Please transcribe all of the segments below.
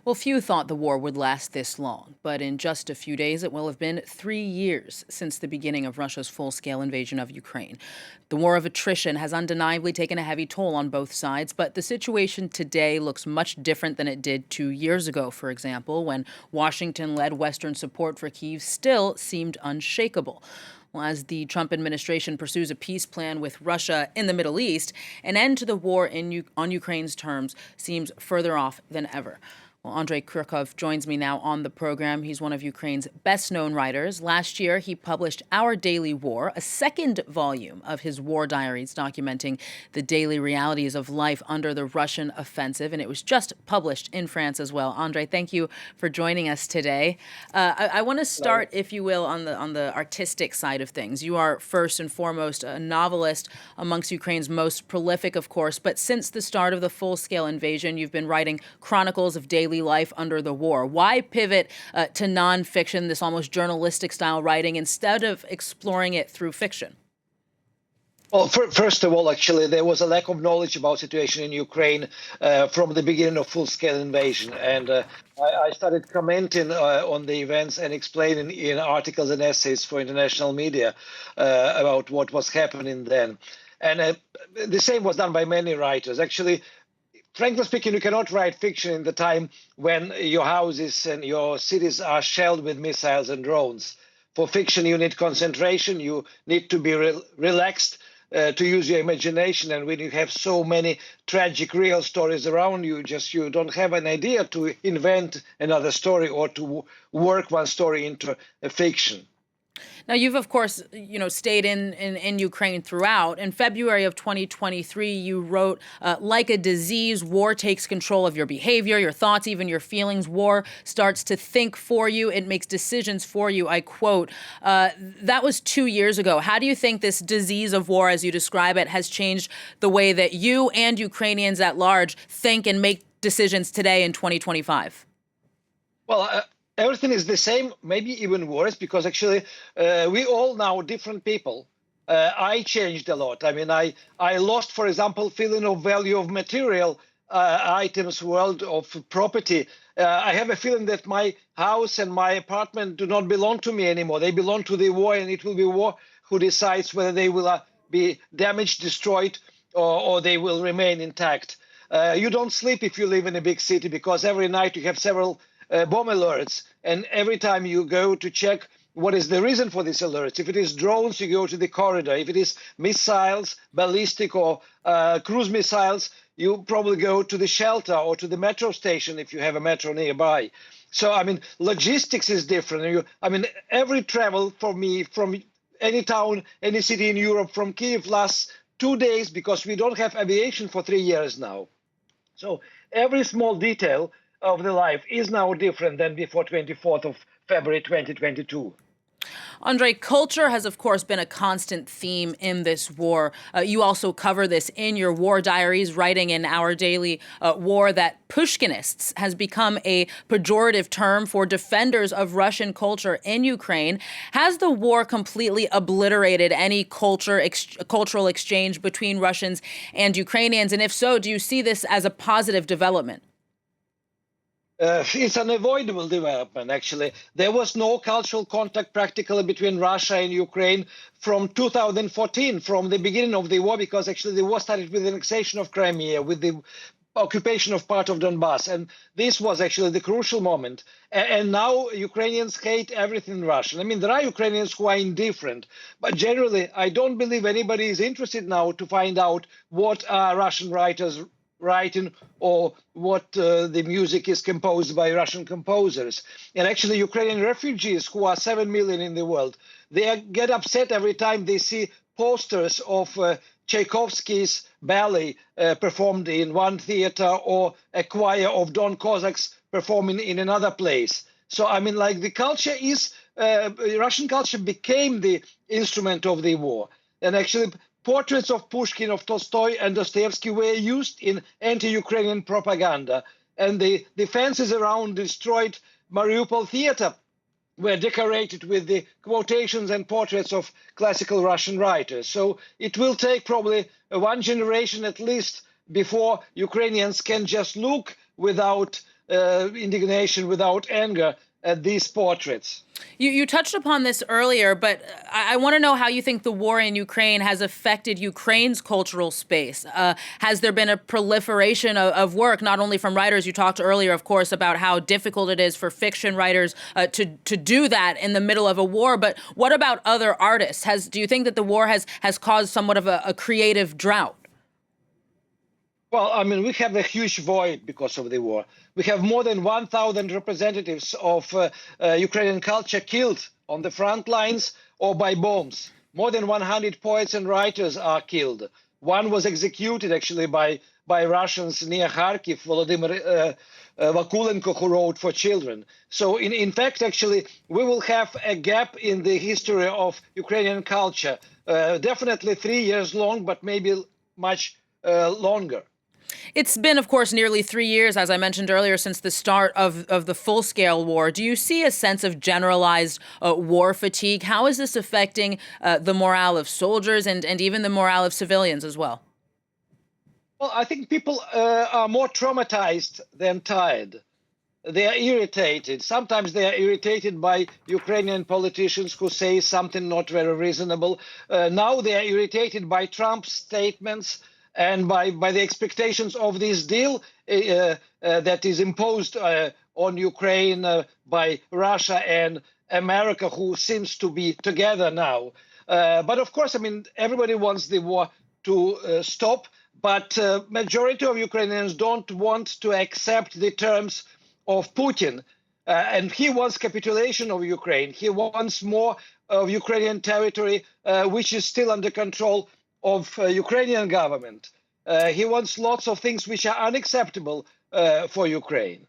Well, few thought the war would last this long, but in just a few days, it will have been 3 years since the beginning of Russia's full-scale invasion of Ukraine. The war of attrition has undeniably taken a heavy toll on both sides, but the situation today looks much different than it did 2 years ago, for example, when Washington-led Western support for Kyiv still seemed unshakable. Well, as the Trump administration pursues a peace plan with Russia in the Middle East, an end to the war on Ukraine's terms seems further off than ever. Well, Andrey Kurkov joins me now on the program. He's one of Ukraine's best-known writers. Last year, he published Our Daily War, a second volume of his war diaries documenting the daily realities of life under the Russian offensive, and it was just published in France as well. Andrey, thank you for joining us today. I want to start, if you will, on the artistic side of things. You are first and foremost a novelist, amongst Ukraine's most prolific, of course, but since the start of the full-scale invasion, you've been writing chronicles of daily life under the war. Why pivot to nonfiction, this almost journalistic style writing, instead of exploring it through fiction? Well, first of all, actually, there was a lack of knowledge about situation in Ukraine from the beginning of full-scale invasion. And I started commenting on the events and explaining in articles and essays for international media about what was happening then. And the same was done by many writers. Actually, frankly speaking, you cannot write fiction in the time when your houses and your cities are shelled with missiles and drones. For fiction, you need concentration. You need to be relaxed, to use your imagination. And when you have so many tragic real stories around you, you don't have an idea to invent another story or to work one story into a fiction. Now, you've, of course, stayed in Ukraine throughout. In February of 2023, you wrote, like a disease, war takes control of your behavior, your thoughts, even your feelings. War starts to think for you. It makes decisions for you. I quote, that was 2 years ago. How do you think this disease of war, as you describe it, has changed the way that you and Ukrainians at large think and make decisions today in 2025? Well, everything is the same, maybe even worse, because actually we all now different people. I changed a lot. I mean, I lost, for example, feeling of value of material items, world of property. I have a feeling that my house and my apartment do not belong to me anymore. They belong to the war, and it will be war who decides whether they will be damaged, destroyed, or they will remain intact. You don't sleep if you live in a big city, because every night you have several bomb alerts, and every time you go to check what is the reason for these alerts. If it is drones, you go to the corridor. If it is missiles, ballistic or cruise missiles, you probably go to the shelter or to the metro station if you have a metro nearby. So, I mean, logistics is different. Every travel for me from any town, any city in Europe from Kyiv lasts 2 days, because we don't have aviation for 3 years now. So every small detail of the life is now different than before 24th of February 2022. Andrey, culture has, of course, been a constant theme in this war. You also cover this in your war diaries, writing in Our Daily War that Pushkinists has become a pejorative term for defenders of Russian culture in Ukraine. Has the war completely obliterated any cultural exchange between Russians and Ukrainians? And if so, do you see this as a positive development? It's an unavoidable development, actually. There was no cultural contact practically between Russia and Ukraine from 2014, from the beginning of the war, because actually the war started with the annexation of Crimea, with the occupation of part of Donbass. And this was actually the crucial moment. And now Ukrainians hate everything Russian. I mean, there are Ukrainians who are indifferent, but generally, I don't believe anybody is interested now to find out what are Russian writers writing or what the music is composed by Russian composers. And actually, Ukrainian refugees, who are 7 million in the world, they get upset every time they see posters of Tchaikovsky's ballet performed in one theater, or a choir of Don Cossacks performing in another place. So, I mean, like, the culture is, Russian culture became the instrument of the war. And actually, portraits of Pushkin, of Tolstoy and Dostoevsky were used in anti-Ukrainian propaganda. And the fences around destroyed Mariupol theater were decorated with the quotations and portraits of classical Russian writers. So it will take probably one generation at least before Ukrainians can just look without indignation, without anger at these portraits. You touched upon this earlier, but I want to know how you think the war in Ukraine has affected Ukraine's cultural space. Has there been a proliferation of work, not only from writers? You talked earlier, of course, about how difficult it is for fiction writers to do that in the middle of a war. But what about other artists? Do you think that the war has caused somewhat of a creative drought? Well, I mean, we have a huge void because of the war. We have more than 1,000 representatives of Ukrainian culture killed on the front lines or by bombs. More than 100 poets and writers are killed. One was executed, actually, by Russians near Kharkiv, Volodymyr Vakulenko, who wrote for children. So, in fact, actually, we will have a gap in the history of Ukrainian culture. Definitely 3 years long, but maybe much longer. It's been, of course, nearly 3 years, as I mentioned earlier, since the start of the full-scale war. Do you see a sense of generalized war fatigue? How is this affecting the morale of soldiers and even the morale of civilians as well? Well, I think people are more traumatized than tired. They are irritated. Sometimes they are irritated by Ukrainian politicians who say something not very reasonable. Now they are irritated by Trump's statements and by the expectations of this deal that is imposed on Ukraine by Russia and America, who seems to be together now. But of course, I mean, everybody wants the war to stop, but majority of Ukrainians don't want to accept the terms of Putin. And he wants capitulation of Ukraine. He wants more of Ukrainian territory, which is still under control of Ukrainian government. He wants lots of things which are unacceptable for Ukraine.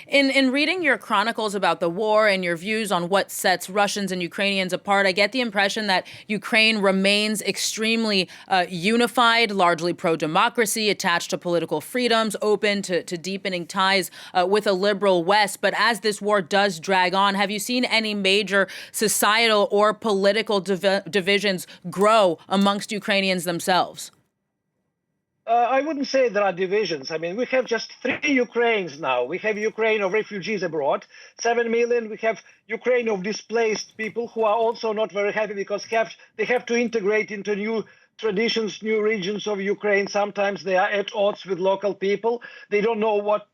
In reading your chronicles about the war and your views on what sets Russians and Ukrainians apart, I get the impression that Ukraine remains extremely unified, largely pro-democracy, attached to political freedoms, open to deepening ties with a liberal West. But as this war does drag on, have you seen any major societal or political divisions grow amongst Ukrainians themselves? I wouldn't say there are divisions. I mean, we have just 3 Ukraines now. We have Ukraine of refugees abroad, 7 million. We have Ukraine of displaced people who are also not very happy because they have to integrate into new traditions, new regions of Ukraine. Sometimes they are at odds with local people. They don't know what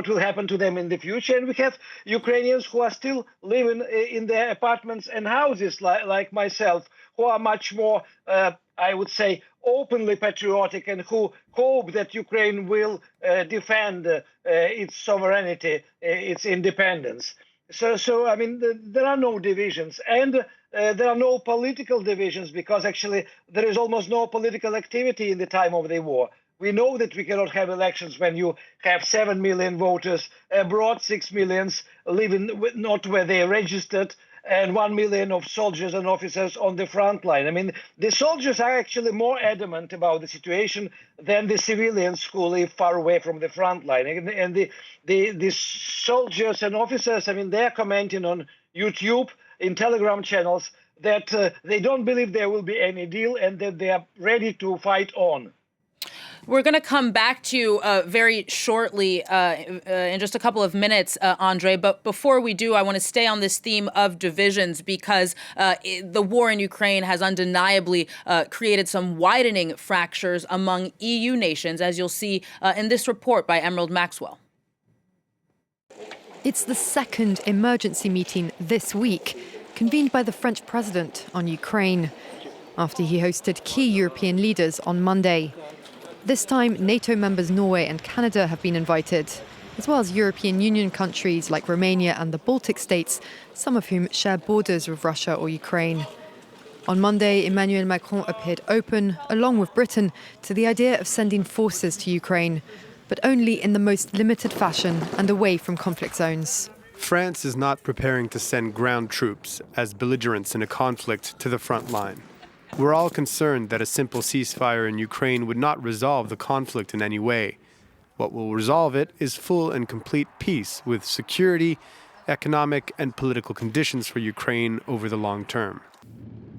will happen to them in the future. And we have Ukrainians who are still living in their apartments and houses, like myself, who are much more, I would say, openly patriotic and who hope that Ukraine will defend its sovereignty, its independence. So I mean, there are no divisions, and there are no political divisions because actually there is almost no political activity in the time of the war. We know that we cannot have elections when you have 7 million voters abroad, 6 million living not where they are registered, and 1 million of soldiers and officers on the front line. I mean, the soldiers are actually more adamant about the situation than the civilians who live far away from the front line. And the soldiers and officers, I mean, they're commenting on YouTube, in Telegram channels, that they don't believe there will be any deal and that they are ready to fight on. We're going to come back to you very shortly in just a couple of minutes, Andrey. But before we do, I want to stay on this theme of divisions because the war in Ukraine has undeniably created some widening fractures among EU nations, as you'll see in this report by Emerald Maxwell. It's the second emergency meeting this week, convened by the French president on Ukraine, after he hosted key European leaders on Monday. This time, NATO members Norway and Canada have been invited, as well as European Union countries like Romania and the Baltic states, some of whom share borders with Russia or Ukraine. On Monday, Emmanuel Macron appeared open, along with Britain, to the idea of sending forces to Ukraine, but only in the most limited fashion and away from conflict zones. France is not preparing to send ground troops as belligerents in a conflict to the front line. We're all concerned that a simple ceasefire in Ukraine would not resolve the conflict in any way. What will resolve it is full and complete peace with security, economic and political conditions for Ukraine over the long term.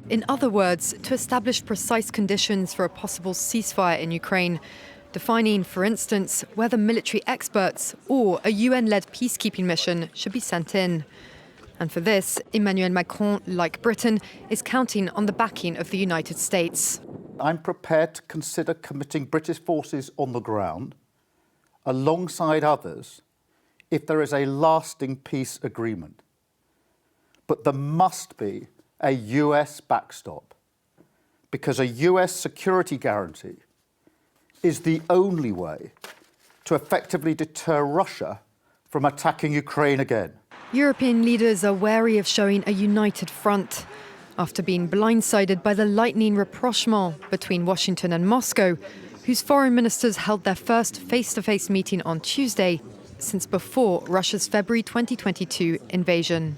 In other words, to establish precise conditions for a possible ceasefire in Ukraine, defining, for instance, whether military experts or a UN-led peacekeeping mission should be sent in. And for this, Emmanuel Macron, like Britain, is counting on the backing of the United States. I'm prepared to consider committing British forces on the ground alongside others if there is a lasting peace agreement. But there must be a US backstop, because a US security guarantee is the only way to effectively deter Russia from attacking Ukraine again. European leaders are wary of showing a united front after being blindsided by the lightning rapprochement between Washington and Moscow, whose foreign ministers held their first face-to-face meeting on Tuesday since before Russia's February 2022 invasion.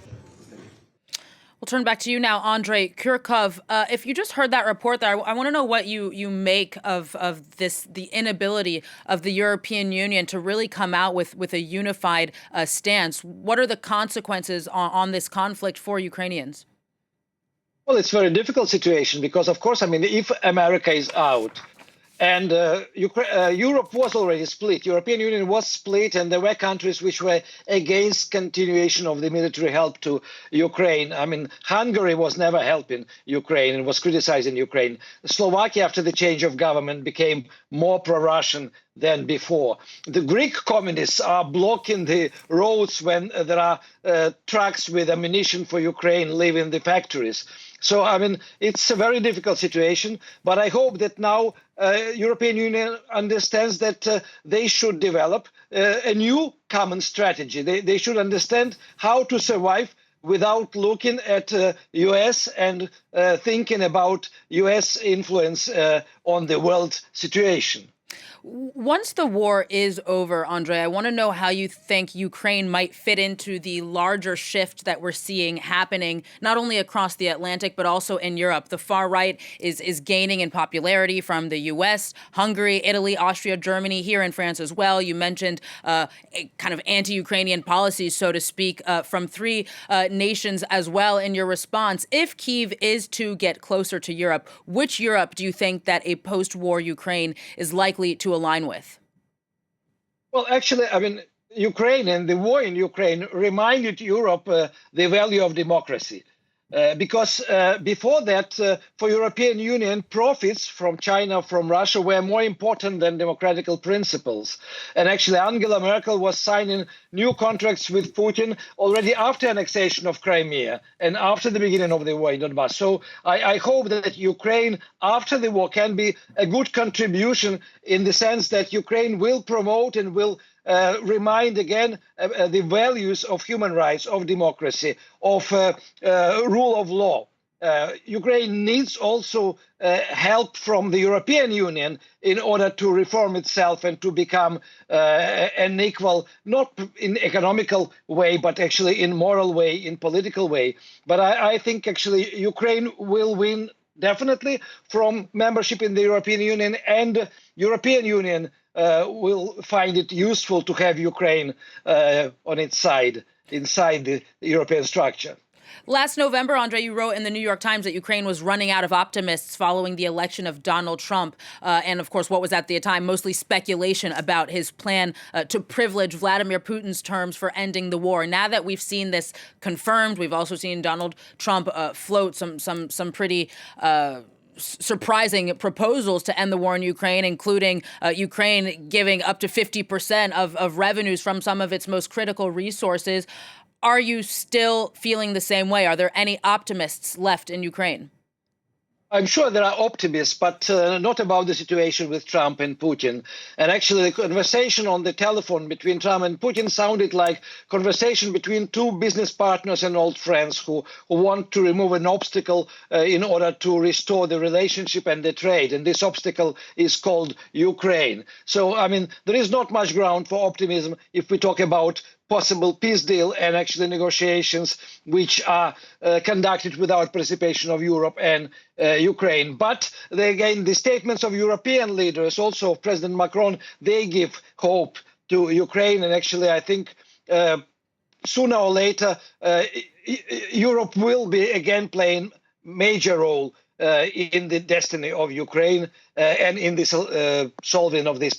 We'll turn back to you now, Andrey Kurkov. If you just heard that report there, I want to know what you make of this, the inability of the European Union to really come out with a unified stance. What are the consequences on this conflict for Ukrainians? Well, it's a very difficult situation because, of course, I mean, if America is out, and Europe was already split. European Union was split, and there were countries which were against continuation of the military help to Ukraine. I mean, Hungary was never helping Ukraine and was criticizing Ukraine. Slovakia, after the change of government, became more pro-Russian than before. The Greek communists are blocking the roads when there are trucks with ammunition for Ukraine leaving the factories. So, I mean, it's a very difficult situation, but I hope that now European Union understands that they should develop a new common strategy. They should understand how to survive without looking at US and thinking about US influence on the world situation. Once the war is over, Andrey, I want to know how you think Ukraine might fit into the larger shift that we're seeing happening not only across the Atlantic, but also in Europe. The far right is gaining in popularity from the U.S., Hungary, Italy, Austria, Germany, here in France as well. You mentioned kind of anti-Ukrainian policies, so to speak, from three nations as well in your response. If Kyiv is to get closer to Europe, which Europe do you think that a post-war Ukraine is likely to align with? Well, actually, I mean, Ukraine and the war in Ukraine reminded Europe the value of democracy. Because before that, for European Union, profits from China, from Russia were more important than democratical principles. And actually, Angela Merkel was signing new contracts with Putin already after annexation of Crimea and after the beginning of the war in Donbass. So I hope that Ukraine, after the war, can be a good contribution in the sense that Ukraine will promote and will remind again the values of human rights, of democracy, of rule of law. Ukraine needs also help from the European Union in order to reform itself and to become an equal, not in economical way, but actually in moral way, in political way. But I think actually Ukraine will win definitely from membership in the European Union, and European Union will find it useful to have Ukraine on its side, inside the European structure. Last November, Andrey, you wrote in the New York Times that Ukraine was running out of optimists following the election of Donald Trump. And of course, what was at the time mostly speculation about his plan to privilege Vladimir Putin's terms for ending the war. Now that we've seen this confirmed, we've also seen Donald Trump float some pretty surprising proposals to end the war in Ukraine, including Ukraine giving up to 50% of revenues from some of its most critical resources. Are you still feeling the same way? Are there any optimists left in Ukraine? I'm sure there are optimists, but not about the situation with Trump and Putin. And actually, the conversation on the telephone between Trump and Putin sounded like conversation between two business partners and old friends who want to remove an obstacle in order to restore the relationship and the trade. And this obstacle is called Ukraine. So, I mean, there is not much ground for optimism if we talk about possible peace deal and actually negotiations which are conducted without participation of Europe and Ukraine. But again, the statements of European leaders, also President Macron, they give hope to Ukraine. And actually, I think sooner or later, Europe will be again playing major role in the destiny of Ukraine and in this solving of this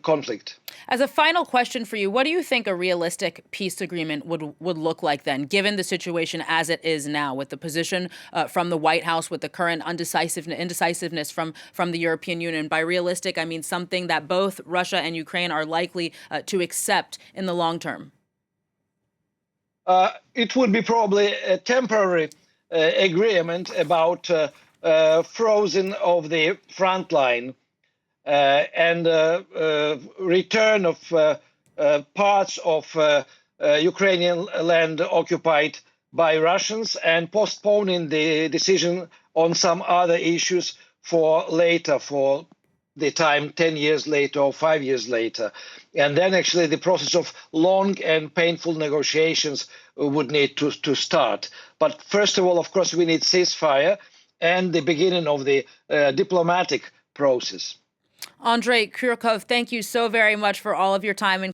conflict. As a final question for you, what do you think a realistic peace agreement would look like then, given the situation as it is now, with the position from the White House, with the current indecisiveness from the European Union? By realistic, I mean something that both Russia and Ukraine are likely to accept in the long term. It would be probably a temporary agreement about frozen of the front line and return of parts of Ukrainian land occupied by Russians, and postponing the decision on some other issues for later, for the time 10 years later or 5 years later. And then actually the process of long and painful negotiations would need to start. But first of all, of course, we need ceasefire and the beginning of the diplomatic process. Andrey Kurkov, thank you so very much for all of your time and